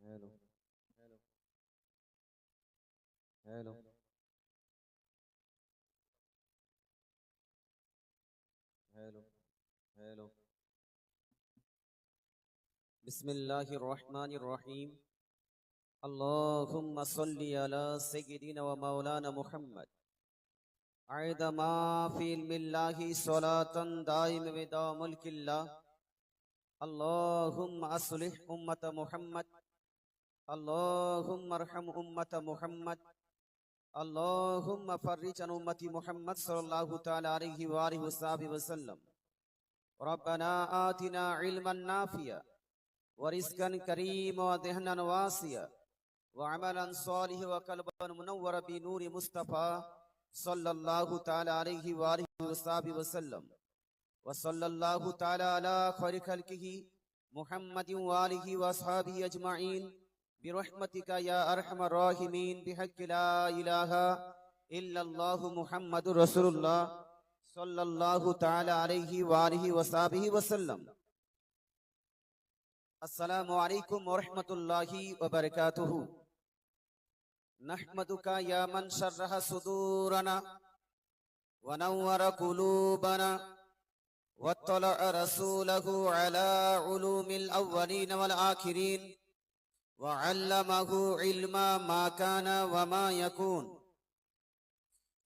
Hello, hello, hello, hello. بسم الله الرحمن الرحيم. اللهم صل على سيدنا ومولانا محمد عيد ما في علم الله صلاة دائم بدوام ملك الله. اللهم أصلح أمة محمد. اللهم ارحم أمة محمد. اللهم فرج عن أمة محمد صلى الله تعالى عليه وآله وصحبه وسلم. ربنا آتنا علما نافعا ورزقا كريما وذهنا واسعا وعملا صالحا وقلبا منورا بنور مصطفى صلى الله تعالى عليه وآله وصحبه وسلم. وصلى الله تعالى على خير خلقه محمد وآله وأصحابه أجمعين برحمتك يا أرحم الراحمين بحق لا إله إلا الله محمد رسول الله صلى الله تعالى عليه وآله وصحبه وسلم. السلام عليكم ورحمة الله وبركاته. نحمدك يا من شرح صدورنا ونور قلوبنا واطلع رسوله على علوم الأولين والآخرين وعلمه علما ما كان وما يكون.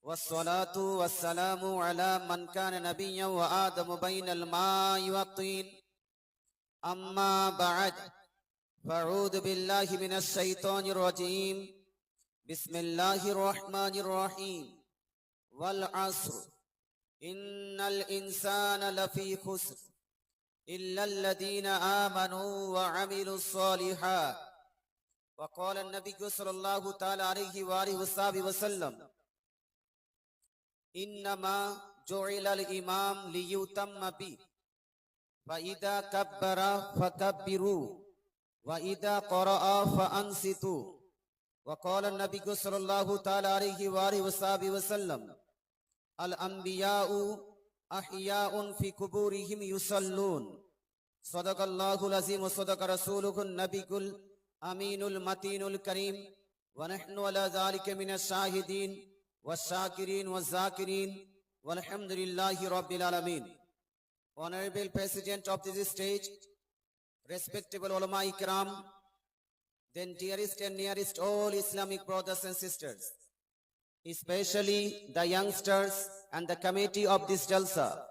والصلاة والسلام على من كان نبيا وآدم بين الماء والطين. أما بعد فأعوذ بالله من الشيطان الرجيم. بسم الله الرحمن الرحيم. والعصر إن الإنسان لفي خسر إلا الذين آمنوا وعملوا الصالحات. وقال النبي صلى الله تعالى عليه وآله وسلم إنما جعل الإمام ليتم به فإذا كبر فكبروا وإذا قرأ فأنصتوا. وقال النبي صلى الله تعالى عليه وآله وسلم الأنبياء أحياء في قبورهم يصلون. صدق الله العظيم وصدق رسوله النبي الأمين المتين الكريم. ونحن على ذلك من الشاهدين والشاكرين والذاكرين والحمد لله رب العالمين. Honorable President of this stage, respectable ulama ikram, then dearest and nearest all Islamic brothers and sisters, especially the youngsters and the committee of this Jalsa,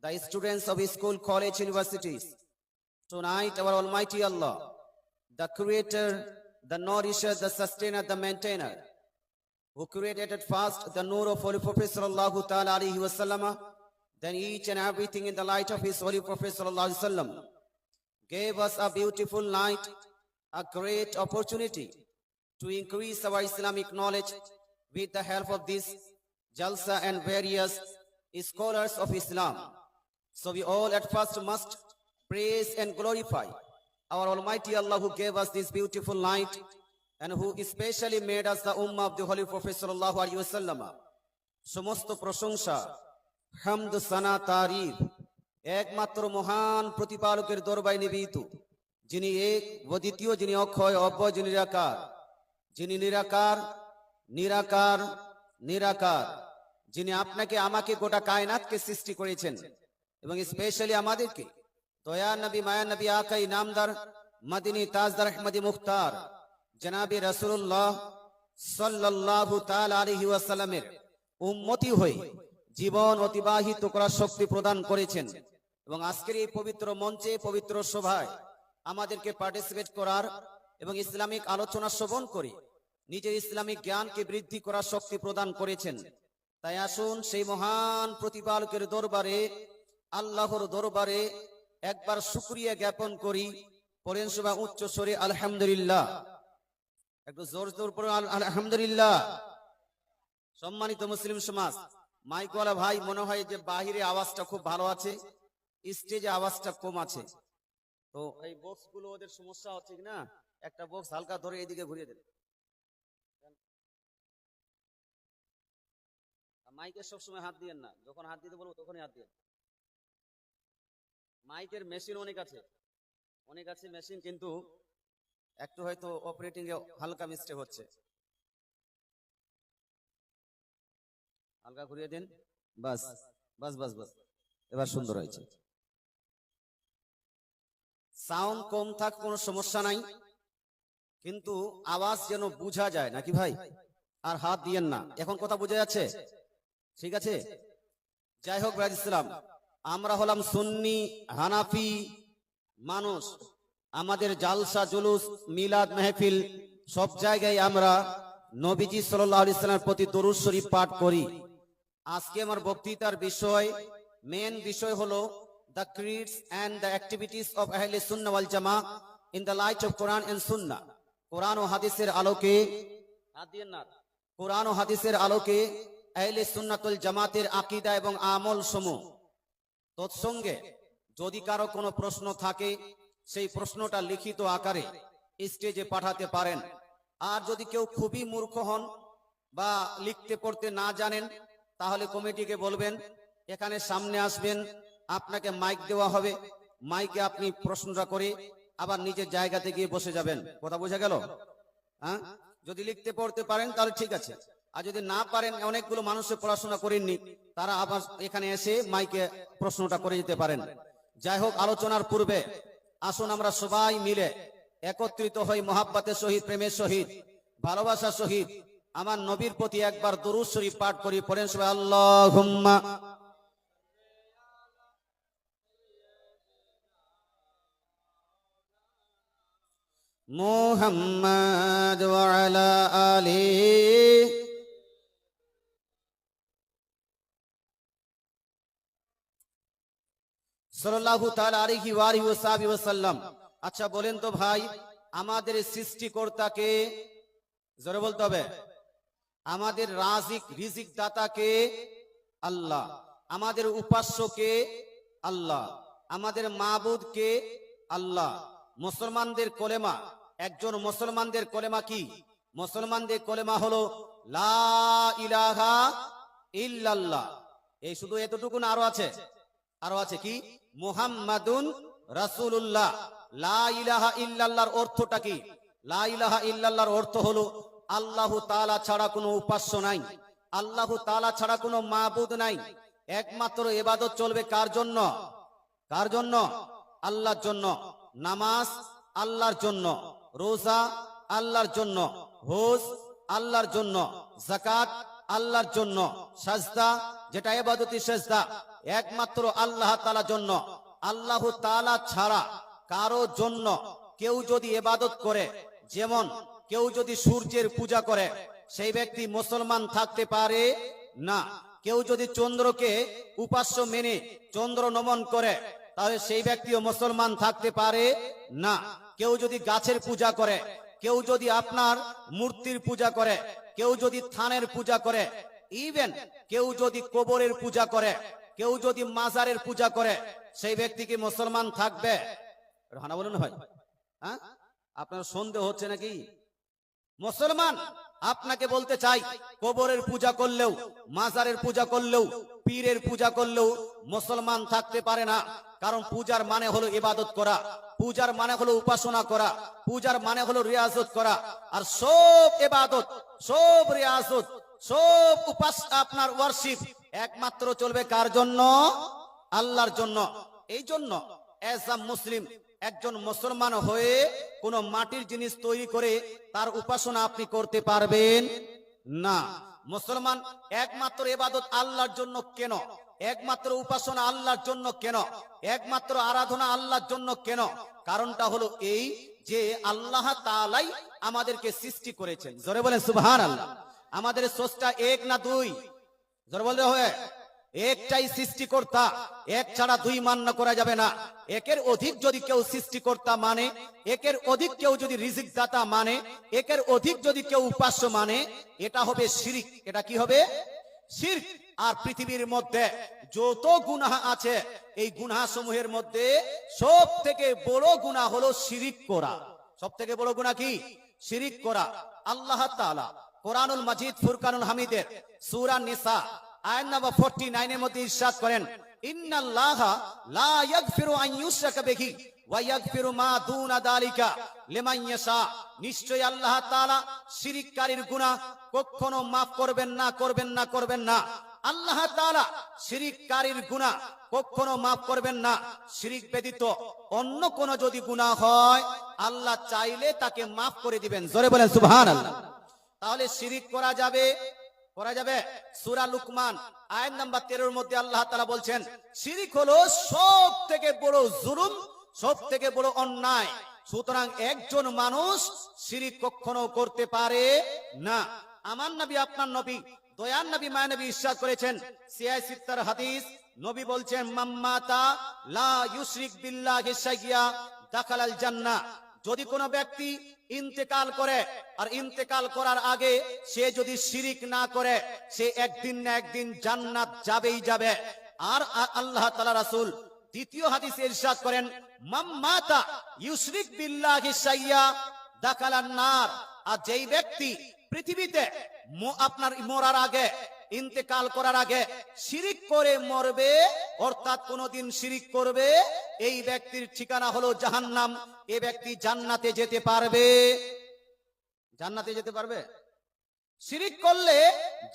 the students of school, college, universities. Tonight our Almighty Allah, the Creator, the Nourisher, the Sustainer, the Maintainer, who created at first the Nur of Holy Prophet sallallahu ta'ala alaihi wasallam, then each and everything in the light of his Holy Prophet sallallahu alaihi wasallam, gave us a beautiful night, a great opportunity to increase our Islamic knowledge with the help of this Jalsa and various scholars of Islam. So we all at first must praise and glorify our Almighty Allah who gave us this beautiful night and who especially made us the Ummah of the Holy Prophet sallallahu alaihi wasallam. Samosto prashonsha, hamd, sana, tarif একমাত্র মহান প্রতিপালকের দরবারে নিবেদিত, যিনি এক ও দ্বিতীয়, যিনি অক্ষয় অব্যয়, যিনি নিরাকার, যিনি নিরাকার নিরাকার নিরাকার, যিনি আপনাকে আমাকে গোটা কায়নাতকে সৃষ্টি করেছেন এবং স্পেশালি আমাদেরকে দয়া নবী মায়া নবী আকাই নামদার মদিনী তাজদার আহমদি মুখতার জনাবে রাসূলুল্লাহ সাল্লাল্লাহু তাআলা আলাইহি ওয়াসাল্লামের উম্মতি হয়ে জীবন অতিবাহিত করার শক্তি প্রদান করেছেন এবং আজকের এই পবিত্র মঞ্চে পবিত্র সভায় আমাদেরকে পার্টিসিপেট করার এবং ইসলামিক আলোচনা শ্রবণ করে নিজের ইসলামিক জ্ঞানকে বৃদ্ধি করার শক্তি প্রদান করেছেন। তাই আসুন সেই মহান প্রতিপালকের দরবারে, আল্লাহর দরবারে একবার শুকরিয়া জ্ঞাপন করি। পড়েন সবাই উচ্চ স্বরে আলহামদুলিল্লাহ, একটু জোর জোর পড়ে আলহামদুলিল্লাহ। সম্মানিত মুসলিম সমাজ, মাইকওয়ালা ভাই, মনে হয় যে বাহিরে আওয়াজটা খুব ভালো আছে, স্টেজে আওয়াজটা কম আছে। তো এই বক্স গুলো ওদের সমস্যা হচ্ছে কিনা, একটা বক্স হালকা ধরে এইদিকে ঘুরিয়ে দেন। মাইকের সবসময় হাত দিয়েন না, যখন হাত দিতে বলবো তখনই হাত দিয়েন। মাইকের মেশিন অনেক আছে মেশিন, কিন্তু একটু হয়তো অপারেটিং এ হালকা মিস্টেক হচ্ছে, হালকা ঘুরিয়ে দিন। বাস বাস বাস বাস, এবার সুন্দর হয়েছে। সাউন্ড কম থাক কোনো সমস্যা নাই, কিন্তু আওয়াজ যেন বোঝা যায় নাকি ভাই। আর হাত দিয়েন না, এখন কথা বোঝা যাচ্ছে? ঠিক আছে। যাই হোক ভাই ইসলাম, আমরা হলাম সুন্নি হানাফি মানুষ। আমাদের জালসা জুলুস মিলাদ মেহফিল সব জায়গায় আমরা নবীজি সাল্লাল্লাহু আলাইহি সাল্লামের প্রতি দরুদ শরীফ পাঠ করি। আজকে আমার বক্তৃতার বিষয়, মেন বিষয় হলো the creeds and the activities of Ahle Sunnah wal Jamaa in the light of Quran and Sunnah। কোরআন ও হাদিসের আলোকে, কোরআন ও হাদিসের আলোকে আহলে সুন্নাত ওয়াল জামাতের আকীদা এবং আমল সমূহ। তৎসঙ্গে যদি কারো কোনো প্রশ্ন থাকে সেই প্রশ্নটা লিখিত আকারে স্টেজে পাঠাতে পারেন। আর যদি কেউ খুবই মূর্খ হন বা লিখতে পড়তে না জানেন, তাহলে কমিটিকে বলবেন এখানে সামনে আসবেন, আপনাকে মাইক দেওয়া হবে, মাইকে আপনি প্রশ্নটা করে আবার নিজের জায়গাতে গিয়ে বসে যাবেন। কথা বোঝা গেল? হ্যাঁ, যদি লিখতে পড়তে পারেন তাহলে ঠিক আছে, আর যদি না পারেন, অনেকগুলো মানুষের পড়াশোনা করেননি, তারা আবার এখানে এসে মাইকে প্রশ্নটা করে যেতে পারেন। যাই হোক, আলোচনার পূর্বে আসুন আমরা সবাই মিলে একত্রিত হই মহাব্বতের সহিত, প্রেমের সহিত, ভালোবাসার সহিত আমার নবীর প্রতি একবার দরুদ শরীফ পাঠ করি। পড়েন সবাই আল্লাহুম্মা মুহাম্মাদ ওয়া আলা আলিহি সাল্লাল্লাহু তাআলা আলাইহি ওয়া আলিহি ওয়া সাল্লাম। আচ্ছা বলেন তো ভাই, আমাদের সৃষ্টিকর্তাকে, জোরে বলতে হবে, আমাদের রাজিক রিজিক দাতাকে আল্লাহ, আমাদের উপাস্যকে আল্লাহ, আমাদের মাবুদকে আল্লাহ। মুসলমানদের কলেমা, একজন মুসলমানদের কলেমা কি? মুসলমানদের কলেমা হলো লা ইলাহা ইল্লাল্লাহ। এই শুধু এতটুকু না, আরো আছে, আরো আছে কি? মুহাম্মাদুন রাসূলুল্লাহ। লা ইলাহা ইল্লাল্লাহর অর্থটা কি? লা ইলাহা ইল্লাল্লাহর অর্থ হলো আল্লাহু তাআলা ছাড়া কোনো উপাস্য নাই, আল্লাহু তাআলা ছাড়া কোনো মাবুদ নাই। একমাত্র ইবাদত চলবে কার জন্য? কার জন্য? আল্লাহর জন্য। নামাজ আল্লাহর জন্য, রোজা আল্লাহর জন্য, হজ আল্লাহর জন্য, যাকাত আল্লাহর জন্য, সাজদা যেটা ইবাদতি সাজদা একমাত্র আল্লাহ তাআলার জন্য। আল্লাহ তাআলা ছাড়া কারো জন্য কেউ যদি ইবাদত করে, যেমন কেউ যদি সূর্যের পূজা করে, সেই ব্যক্তি মুসলমান থাকতে পারে না। কেউ যদি চন্দ্রকে উপাস্য মেনে চন্দ্র নমন করে, তাহলে সেই ব্যক্তিও মুসলমান থাকতে পারে না। কেউ যদি গাছের পূজা করে, কেউ যদি আপনার মূর্তির পূজা করে, কেউ যদি থানের পূজা করে, ইভেন কেউ যদি কবরের পূজা করে, কেউ যদি মাজারের পূজা করে, সেই ব্যক্তি কি মুসলমান থাকবে? হানা বলুন ভাই। হ্যাঁ, আপনার সন্দেহ হচ্ছে নাকি? মুসলমান, আপনাকে বলতে চাই, কবরের পূজা করলেও, মাজারের পূজা করলেও, পীরের পূজা করলেও মুসলমান থাকতে পারে না। কারণ পূজার মানে হলো ইবাদত করা, পূজার মানে হলো উপাসনা করা, পূজার মানে হলো রিয়াজত করা। আর সব ইবাদত, সব রিয়াজত, সব আপনার ওয়ারশিপ একমাত্র চলবে কার জন্য? আল্লাহর জন্য। এই জন্য এজ আ মুসলিম, একজন মুসলমান হয়ে কোন মাটির জিনিস তৈরি করে তার উপাসনা আপনি করতে পারবেন না। মুসলমান একমাত্র ইবাদত আল্লাহর জন্য কেন, একমাত্র উপাসনা আল্লাহর জন্য কেন, একমাত্র আরাধনা আল্লাহর জন্য কেন? কারণটা হলো এই যে আল্লাহ তাআলাই আমাদেরকে সৃষ্টি করেছেন। জোরে বলেন সুবহানাল্লাহ। আমাদের স্রষ্টা এক না দুই? জোরে বলতে হবে, একটাই সৃষ্টিকর্তা, এক ছাড়া দুই মান্য করা যাবে না। একের অধিক যদি কেউ সৃষ্টিকর্তা মানে, একের অধিক কেউ যদি রিজিক দাতা মানে, একের অধিক যদি কেউ উপাস্য মানে, এটা হবে শিরক। এটা কি হবে? শিরক। আর পৃথিবীর মধ্যে যত গুনাহ আছে, এই গুনাহ সমূহের মধ্যে সব থেকে বড় গুনাহ হলো শিরক করা। সব থেকে বড় গুনাহ কি? শিরক করা। আল্লাহ তাআলা কোরআনুল মাজিদ ফুরকানুল হামিদের সূরা নিসা আয়াত নম্বর 49 এর মধ্যে ইরশাদ করেন, ইন্নাল্লাহা লা ইয়াগফিরু আন ইউশরাকা বিহি ওয়া ইয়াগফিরু মা দুনা যালিকা লিমান ইয়াশা, নিশ্চয়ই আল্লাহ তাআলা শিরককারীর গুনাহ কখনো maaf করবেন না। আল্লাহ তাআলা শিরককারীর গুনাহ কখনো maaf করবেন না। শিরক ব্যতীত অন্য কোন যদি গুনাহ হয় আল্লাহ চাইলে তাকে maaf করে দিবেন। জোরে বলেন সুবহানাল্লাহ। তাহলে শিরক করা যাবে সূরা লুকমান আয়াত নাম্বার 13 এর মধ্যে আল্লাহ তাআলা বলছেন শিরক হলো সবথেকে বড় জুলুম, সবথেকে বড় অন্যায়। সুতরাং একজন মানুষ শিরক কখনো করতে পারে না। আমার নবী, আপনার নবী, দয়ার নবী, মায়া নবী ইরশাদ করেছেন, সিয়ায় সিত্তার হাদিস, নবী বলছেন মাম্মাতা লা ইউশরিক বিল্লাহি শাইয়া দাখালাল জান্নাহ। যদি কোনো ব্যক্তি ইন্তেকাল করে আর ইন্তেকাল করার আগে সে যদি শিরিক না করে সে একদিন না একদিন জান্নাত যাবেই যাবে। আর আল্লাহ তাআলা রাসূল দ্বিতীয় হাদিসে ইরশাদ করেন মাম্মাতা ইউশরিক বিল্লাহি শাইয়া দাখালান নার। আর যেই ব্যক্তি পৃথিবীতে আপনার মরার আগে, ইন্তেকাল করার আগে শিরিক করে মরবে, অর্থাৎ কোনদিন শিরিক করবে, এই ব্যক্তির ঠিকানা হলো জাহান্নাম। এই ব্যক্তি জান্নাতে যেতে পারবে? জান্নাতে যেতে পারবে? শিরিক করলে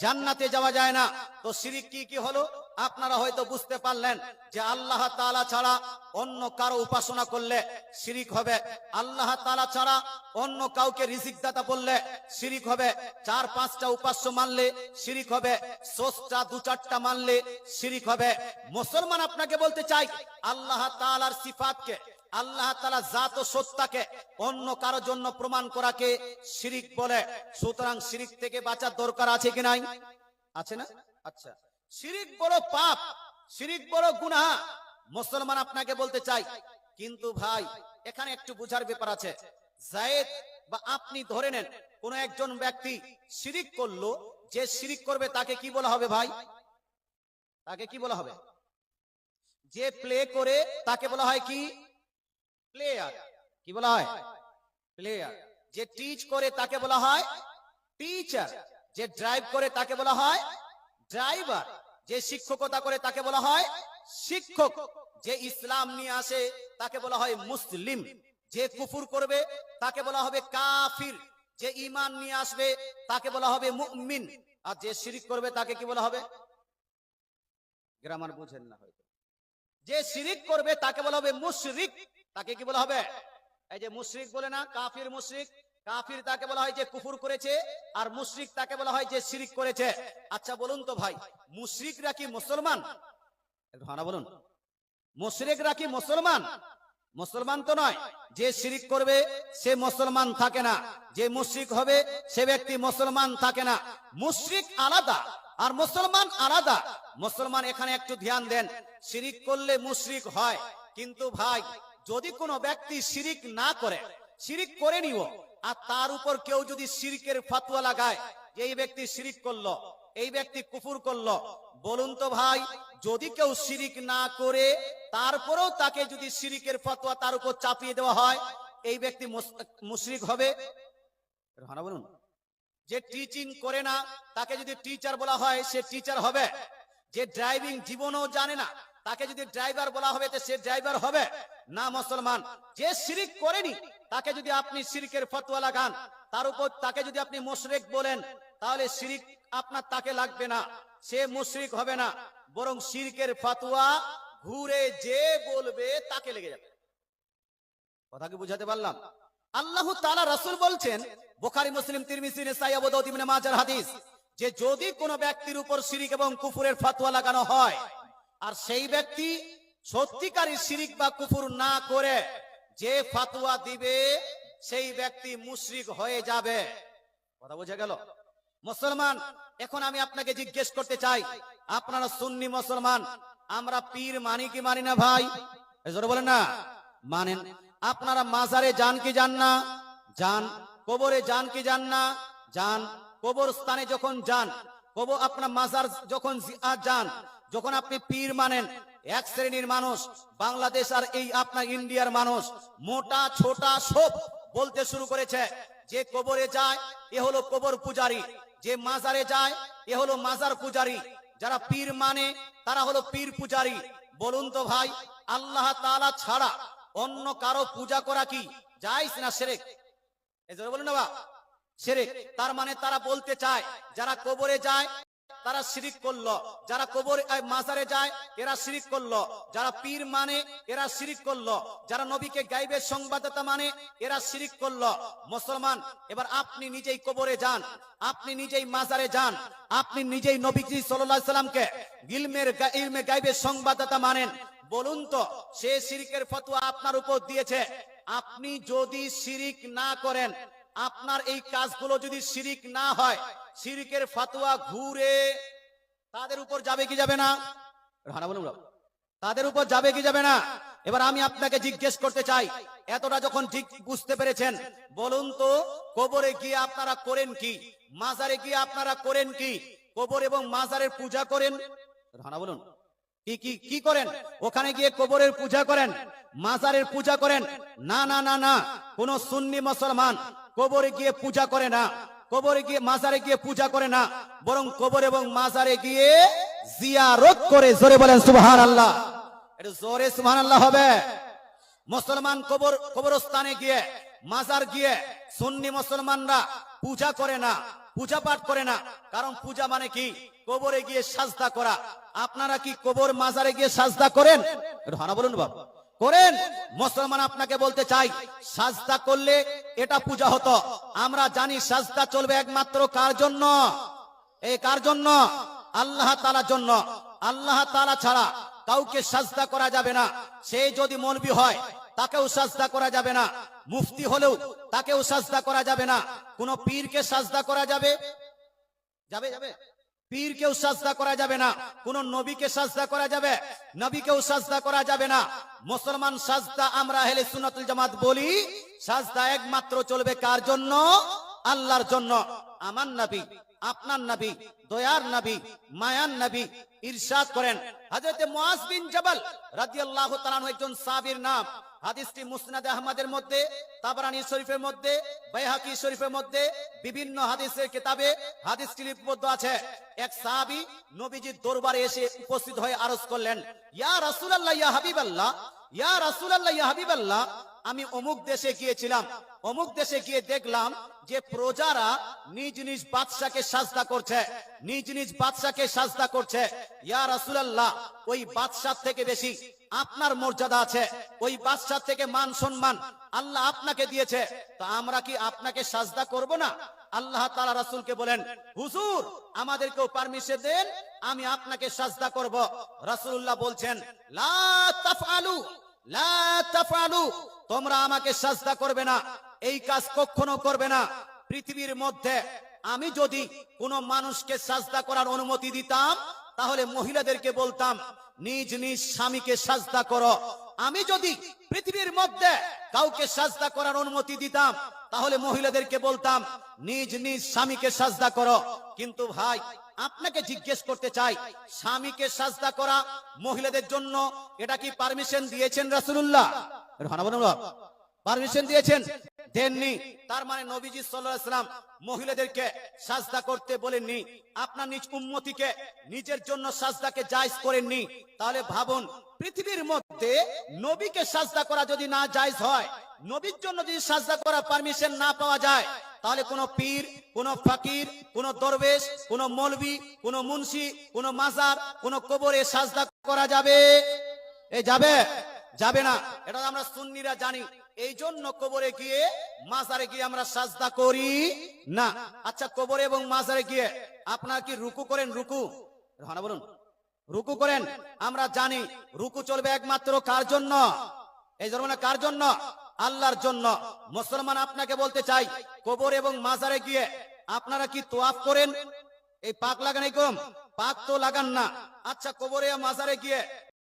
জান্নাতে যাওয়া যায় না। তো শিরিক কি হলো আপনারা হয়তো বুঝতে পারলেন যে আল্লাহ তাআলা ছাড়া অন্য কারো উপাসনা করলে শিরিক হবে, আল্লাহ তাআলা ছাড়া অন্য কাউকে রিজিক দাতা বললে শিরিক হবে, 4-5টা উপাস্য মানলে শিরিক হবে, স্রষ্টা 2-4টা মানলে শিরিক হবে। মুসলমান আপনাকে বলতে চাই আল্লাহ তাআলার সিফাতকে, আল্লাহ তাআলা জাত ও সত্তাকে অন্য কারোর জন্য প্রমাণ করাকে শিরিক বলে। সুতরাং শিরিক থেকে বাঁচার দরকার আছে কি নাই? আছে না? আচ্ছা, শিরিক বড় পাপ, শিরিক বড় গুনাহ, মুসলমান আপনাকে বলতে চাই। কিন্তু ভাই এখানে একটু বুঝার ব্যাপার আছে। জায়েদ বা আপনি ধরে নেন কোন একজন ব্যক্তি শিরিক করলো, যে শিরিক করবে তাকে কি বলা হবে ভাই? তাকে কি বলা হবে? যে প্লে করে তাকে বলা হয় কি? প্লেয়ার। কি বলা হয়? প্লেয়ার। যে টিচ করে তাকে বলা হয় টিচার। যে ড্রাইভ করে তাকে বলা হয় ড্রাইভার। যে শিক্ষকতা করে তাকে বলা হয় শিক্ষক। যে ইসলাম নিয়ে আসে তাকে বলা হয় মুসলিম। যে কুফর করবে তাকে বলা হবে কাফির। যে ঈমান নিয়ে আসবে তাকে বলা হবে মুমিন। আর যে শিরক করবে তাকে কি বলা হবে? গ্রামার বুঝেন না হয়তো। যে শিরক করবে তাকে বলা হবে মুশরিক। তাকে কি বলা হবে? এই যে মুশরিক বলে না, কাফির মুশরিক। কাফির তাকে বলা হয় যে কুফর করেছে, আর মুশরিক তাকে বলা হয় যে শিরক করেছে। আচ্ছা বলুন তো ভাই, মুশরিকরা কি মুসলমান? ভানা বলুন, মুশরিকরা কি মুসলমান? মুসলমান তো নয়। যে শিরক করবে সে মুসলমান থাকে না, যে মুশরিক হবে সে ব্যক্তি মুসলমান থাকে না। মুশরিক আলাদা আর মুসলমান আলাদা। মুসলমান এখানে একটু ধ্যান দেন, শিরক করলে মুশরিক হয়। কিন্তু ভাই যদি কোনো ব্যক্তি শিরক না করে, শিরক করে নিও, আর তার উপর কেউ যদি শিরকের ফতোয়া লাগায় যে এই ব্যক্তি শিরক করলো, এই ব্যক্তি কুফর করলো, বলুন তো ভাই যদি কেউ শিরক না করে তারপরেও তাকে যদি শিরকের ফতোয়া তার উপর চাপিয়ে দেওয়া হয়, এই ব্যক্তি মুশরিক হবে? হ্যাঁ বলুন। যে টিচিং করে না তাকে যদি টিচার বলা হয় সে টিচার হবে। যে ড্রাইভিং জীবনও জানে না তাকে যদি ড্রাইভার বলা হবে তো সে ড্রাইভার হবে না মুসলমান। যে শিরক করেনি তাকে যদি আপনি শিরকের ফতোয়া লাগান, তার উপর তাকে যদি আপনি মুশরিক বলেন, তাহলে শিরক আপনার তাকে লাগবে না, সে মুশরিক হবে না, বরং শিরকের ফতোয়া ঘুরে যে বলবে তাকে লেগে যাবে। কথা কি বুঝাতে পারলাম? আল্লাহ তাআলা রাসূল বলছেন, বুখারী, মুসলিম, তিরমিজি, নাসাঈ, আবু দাউদ, ইবনে মাজার হাদিস, যে যদি কোনো ব্যক্তির উপর শিরক এবং কুফরের ফতোয়া লাগানো হয় আর সেই ব্যক্তি সত্যিকারী শিরক বা কুফর না করে যে ফতোয়া দিবে সেই ব্যক্তি মুশরিক হয়ে যাবে। কথা বোঝা গেল? মুসলমান, এখন আমি আপনাকে জিজ্ঞেস করতে চাই, আপনারা সুন্নি মুসলমান, আমরা পীর মানি কি মানি না ভাই? জোরে বলেন না। মানেন? আপনারা মাজারে যান কি যান না? যান। কবরে যান কি যান না? যান। কবরস্থানে যখন যান, আপনার মাজার যখন যান, যখন আপনি পীর মানেন, এক শ্রেণীর মানুষ বাংলাদেশ আর এই আপনার ইন্ডিয়ার মানুষ মোটা ছোটা সব বলতে শুরু করেছে যে কবরে যায় এ হলো কবর পূজারী, যে মাজারে যায় এ হলো মাজার পূজারী। যারা পীর মানে তারা হলো পীর পূজারী। বলুন তো ভাই, আল্লাহ তাআলা ছাড়া অন্য কারো পূজা করা কি জায়েজ না শিরক? এই জন্য বলুন না বা শিরক। তার মানে তারা বলতে চায় যারা কবরে যায় তারা শিরিক করলো, যারা কবরে মাজারে যায় এরা শিরিক করলো, যারা পীর মানে এরা শিরিক করলো, যারা নবীকে গায়বের সংবাদদাতা মানে এরা শিরিক করলো। মুসলমান, এবার আপনি নিজেই কবরে যান, আপনি নিজেই মাজারে যান, আপনি নিজেই নবীজি সাল্লাল্লাহু আলাইহি সাল্লামকে ইলমে গায়বের সংবাদদাতা মানেন। বলুন তো সে শিরিকের ফতোয়া আপনার উপর দিয়েছে, আপনি যদি শিরিক না করেন, আপনার এই কাজগুলো যদি শিরিক না হয়, শিরিকের ফতোয়া ঘুরে তাদের উপর যাবে কি যাবে না? তাদের উপর যাবে কি যাবে না? এবার আমি আপনাকে জিজ্ঞেস করতে চাই, এতটা যখন ঠিক বুঝতে পেরেছেন, বলুন তো কবরে গিয়ে আপনারা করেন কি? মাজারে গিয়ে আপনারা করেন কি? কবর এবং মাজারের পূজা করেন? বলুন কি করেন? ওখানে গিয়ে কবরের পূজা করেন, মাজারের পূজা করেন? না না না না, কোন সুন্নি মুসলমান কবরে গিয়ে পূজা করে না, কবরে গিয়ে মাজারে গিয়ে পূজা করে না, বরং কবর এবং মাজারে গিয়ে জিয়ারত করে। জোরে বলেন সুবহানাল্লাহ, একটু জোরে সুবহানাল্লাহ হবে। মুসলমান কবরস্থানে গিয়ে, মাজার গিয়ে সুন্নি মুসলমানরা পূজা করে না, পূজা পাঠ করে না। কারণ পূজা মানে কি? কবরে গিয়ে সাজদা করা। আপনারা কি কবর মাজারে গিয়ে সাজদা করেন? একটু হানা বলুন বাবা, করেন? মুসলমান আপনাকে বলতে চাই, সাজদা করলে এটা পূজা হতো। আমরা জানি সাজদা চলবে একমাত্র কার জন্য? এই কার জন্য? আল্লাহ তাআলার জন্য। আল্লাহ তাআলা ছাড়া কাউকে সাজদা করা যাবে না। সে যদি মৌলবি হয় তাকেও সাজদা করা যাবে না, মুফতি হলেও তাকেও সাজদা করা যাবে না। কোন পীরকে সাজদা করা যাবে? যাবে যাবে? পীরকেও সাজদা করা যাবে না। কোন নবীকে সাজদা করা যাবে? নবীকেও সাজদা করা যাবে না। মুসলমান সাজদা আমরা আহলে সুন্নাতুল জামাত বলি, সাজদা একমাত্র চলবে কার জন্য? আল্লাহর জন্য। আমার নবী, আপনার নবী, দয়ার নবী, মায়ার নবী ইরশাদ করেন, হযরত মুআজ বিন জাবাল রাদিয়াল্লাহু তাআলা আনহু একজন সাহাবীর নাম। হাদিসটি মুসনাদে আহমদের মধ্যে, তাবরানী শরীফের মধ্যে, বাইহাকি শরীফের মধ্যে, বিভিন্ন হাদিসের কিতাবে হাদিসটি লিপিবদ্ধ আছে। এক সাহাবী নবীজির দরবারে এসে উপস্থিত হয়ে আরজ করলেন, ইয়া রাসূলুল্লাহ, ইয়া হাবিবাল্লাহ, ইয়া রাসূলুল্লাহ, ইয়া হাবিবাল্লাহ, আমি অমুক দেশে গিয়েছিলাম, অমুক দেশে গিয়ে দেখলাম যে প্রজারা নিজ নিজ বাদশাকে সাজদা করছে, নিজ নিজ বাদশাকে সাজদা করছে। ইয়া রাসূলুল্লাহ, ওই বাদশার থেকে বেশি আপনার মর্যাদা আছে, ওই বাদশার থেকে মান সম্মান আল্লাহ আপনাকে দিয়েছে, তো আমরা কি আপনাকে সাজদা করব না? আল্লাহ তাআলা রাসূলকে বলেন, হুজুর আমাদেরকেও পারমিশন দেন, আমি আপনাকে সাজদা করব। রাসূলুল্লাহ বলছেন, লা তাফআলু, লা তাফআলু, তোমরা আমাকে সাজদা করবে না, এই কাজ কখনো করবে না। পৃথিবীর মধ্যে আমি যদি কোন মানুষকে সাজদা করার অনুমতি দিতাম, তাহলে মহিলাদেরকে বলতাম নিজ নিজ স্বামীকে সাজদা করো। আমি যদি পৃথিবীর মধ্যে কাউকে সাজদা করার অনুমতি দিতাম, তাহলে মহিলাদেরকে বলতাম নিজ নিজ স্বামীকে সাজদা করো। কিন্তু ভাই আপনাকে জিজ্ঞেস করতে চাই, স্বামীকে সাজদা করা মহিলাদের জন্য এটা কি পারমিশন দিয়েছেন রাসূলুল্লাহ? পারমিশন দিয়েছেন? দেননি। তার মানে নবীজি সাল্লাল্লাহু আলাইহি ওয়াসাল্লাম মহিলাদেরকে সাজদা করতে বলেননি, আপনার নিজ উম্মতিকে নিজের জন্য সাজদাকে জায়েজ করেননি। তাহলে ভাবুন, পৃথিবীর মধ্যে নবীকে সাজদা করা যদি না জায়েজ হয়, নবীর জন্য যদি সাজদা করার পারমিশন না পাওয়া যায়, তাহলে কোন পীর, কোন ফকির, কোন দরবেশ, কোন মৌলবি, কোন মুন্সি, কোন মাজার, কোন কবরে সাজদা করা যাবে? এ যাবে? যাবে না। এটা আমরা সুন্নিরা জানি। এই জন্য কবরে গিয়ে, মাজারে গিয়ে আমরা সাজদা করি না। আচ্ছা, কবরে এবং মাজারে গিয়ে আপনারা কি রুকু করেন? রুকু বলুন, রুকু করেন? আমরা জানি রুকু চলবে একমাত্র কার জন্য? এই জন্য কার জন্য? আল্লাহর জন্য। মুসলমান আপনাকে বলতে চাই, কবর এবং মাজারে গিয়ে আপনারা কি তোয়াফ করেন? এই পাক লাগান, এই কম পাক তো লাগান না। আচ্ছা, কবরে মাজারে গিয়ে